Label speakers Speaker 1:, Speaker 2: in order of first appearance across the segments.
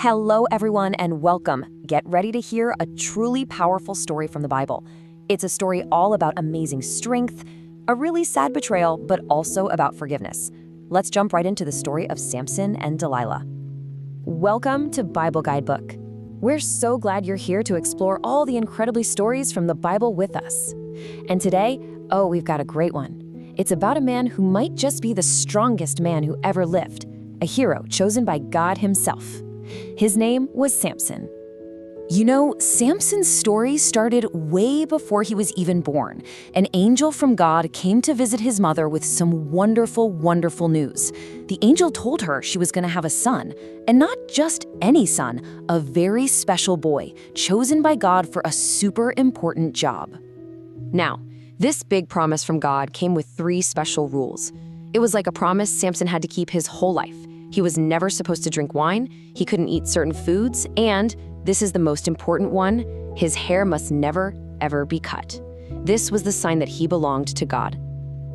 Speaker 1: Hello, everyone, and welcome. Get ready to hear a truly powerful story from the Bible. It's a story all about amazing strength, a really sad betrayal, but also about forgiveness. Let's jump right into the story of Samson and Delilah. Welcome to Bible Guidebook. We're so glad you're here to explore all the incredible stories from the Bible with us. And today, we've got a great one. It's about a man who might just be the strongest man who ever lived, a hero chosen by God himself. His name was Samson. You know, Samson's story started way before he was even born. An angel from God came to visit his mother with some wonderful, wonderful news. The angel told her she was going to have a son, and not just any son, a very special boy, chosen by God for a super important job. Now, this big promise from God came with 3 special rules. It was like a promise Samson had to keep his whole life. He was never supposed to drink wine, he couldn't eat certain foods, and, this is the most important one, his hair must never, ever be cut. This was the sign that he belonged to God.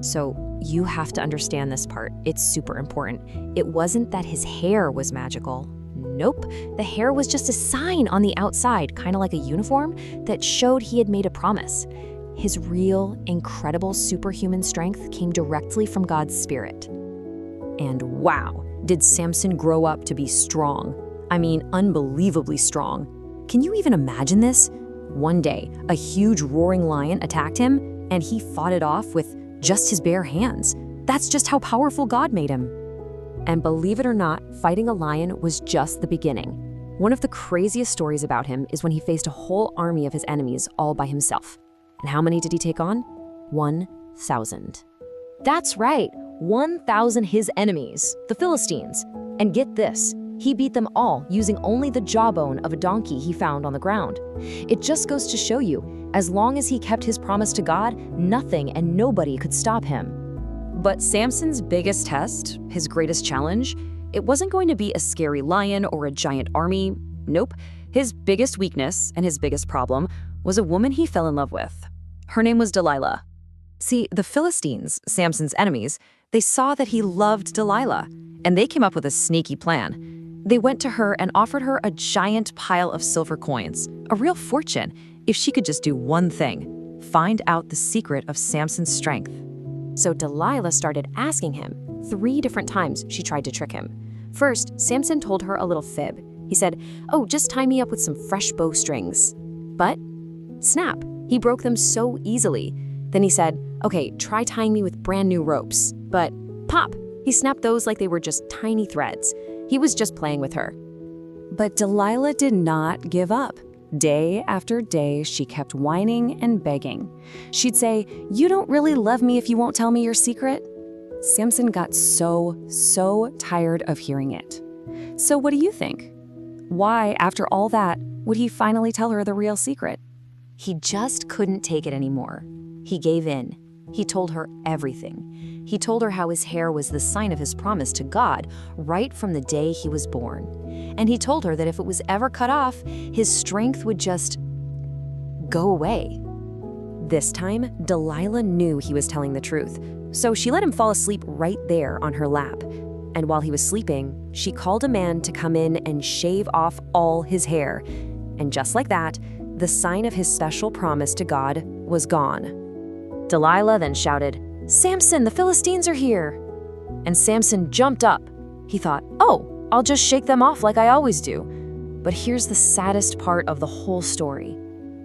Speaker 1: So, you have to understand this part. It's super important. It wasn't that his hair was magical. Nope. The hair was just a sign on the outside, kind of like a uniform, that showed he had made a promise. His real, incredible superhuman strength came directly from God's Spirit. And wow, did Samson grow up to be strong. I mean, unbelievably strong. Can you even imagine this? One day, a huge roaring lion attacked him, and he fought it off with just his bare hands. That's just how powerful God made him. And believe it or not, fighting a lion was just the beginning. One of the craziest stories about him is when he faced a whole army of his enemies all by himself. And how many did he take on? 1,000. That's right, 1,000 his enemies, the Philistines. And get this, he beat them all using only the jawbone of a donkey he found on the ground. It just goes to show you, as long as he kept his promise to God, nothing and nobody could stop him. But Samson's biggest test, his greatest challenge, it wasn't going to be a scary lion or a giant army. Nope. His biggest weakness and his biggest problem was a woman he fell in love with. Her name was Delilah. See, the Philistines, Samson's enemies, they saw that he loved Delilah, and they came up with a sneaky plan. They went to her and offered her a giant pile of silver coins, a real fortune, if she could just do one thing: find out the secret of Samson's strength. So Delilah started asking him. 3 different times she tried to trick him. First, Samson told her a little fib. He said, "Oh, just tie me up with some fresh bowstrings." But, snap, he broke them so easily. Then he said, "Okay, try tying me with brand new ropes." But, pop, he snapped those like they were just tiny threads. He was just playing with her. But Delilah did not give up. Day after day, she kept whining and begging. She'd say, "You don't really love me if you won't tell me your secret." Samson got so tired of hearing it. So what do you think? Why, after all that, would he finally tell her the real secret? He just couldn't take it anymore. He gave in. He told her everything. He told her how his hair was the sign of his promise to God right from the day he was born. And he told her that if it was ever cut off, his strength would just go away. This time, Delilah knew he was telling the truth, so she let him fall asleep right there on her lap. And while he was sleeping, she called a man to come in and shave off all his hair. And just like that, the sign of his special promise to God was gone. Delilah then shouted, "Samson, the Philistines are here!" And Samson jumped up. He thought, "Oh, I'll just shake them off like I always do." But here's the saddest part of the whole story.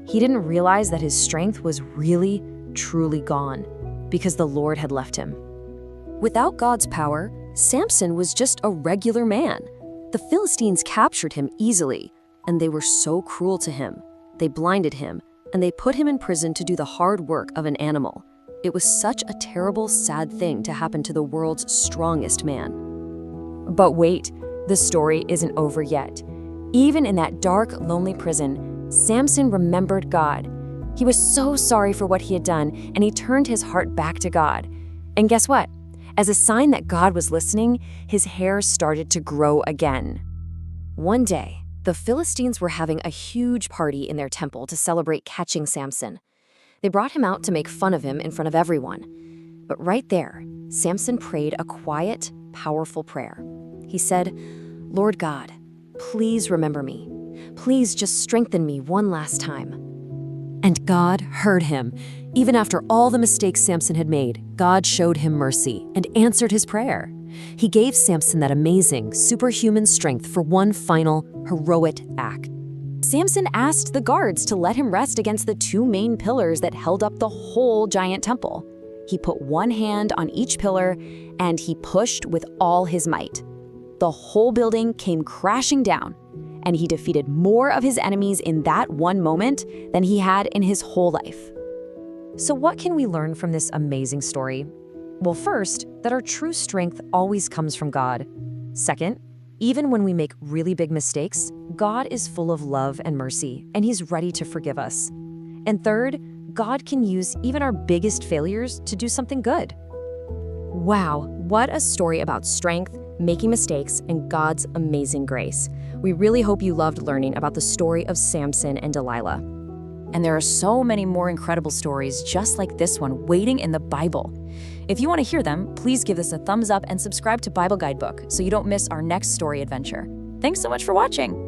Speaker 1: He didn't realize that his strength was really, truly gone, because the Lord had left him. Without God's power, Samson was just a regular man. The Philistines captured him easily, and they were so cruel to him. They blinded him, and they put him in prison to do the hard work of an animal. It was such a terrible, sad thing to happen to the world's strongest man. But wait, the story isn't over yet. Even in that dark, lonely prison, Samson remembered God. He was so sorry for what he had done, and he turned his heart back to God. And guess what? As a sign that God was listening, his hair started to grow again. One day, the Philistines were having a huge party in their temple to celebrate catching Samson. They brought him out to make fun of him in front of everyone. But right there, Samson prayed a quiet, powerful prayer. He said, "Lord God, Please remember me. Please just strengthen me one last time." And God heard him. Even after all the mistakes Samson had made, God showed him mercy and answered his prayer. He gave Samson that amazing, superhuman strength for one final, heroic act. Samson asked the guards to let him rest against the two main pillars that held up the whole giant temple. He put one hand on each pillar, and he pushed with all his might. The whole building came crashing down, and he defeated more of his enemies in that one moment than he had in his whole life. So what can we learn from this amazing story? Well, first, that our true strength always comes from God. Second, even when we make really big mistakes, God is full of love and mercy, and He's ready to forgive us. And third, God can use even our biggest failures to do something good. Wow, what a story about strength, making mistakes, and God's amazing grace. We really hope you loved learning about the story of Samson and Delilah. And there are so many more incredible stories just like this one waiting in the Bible. If you want to hear them, please give us a thumbs up and subscribe to Bible Guidebook so you don't miss our next story adventure. Thanks so much for watching.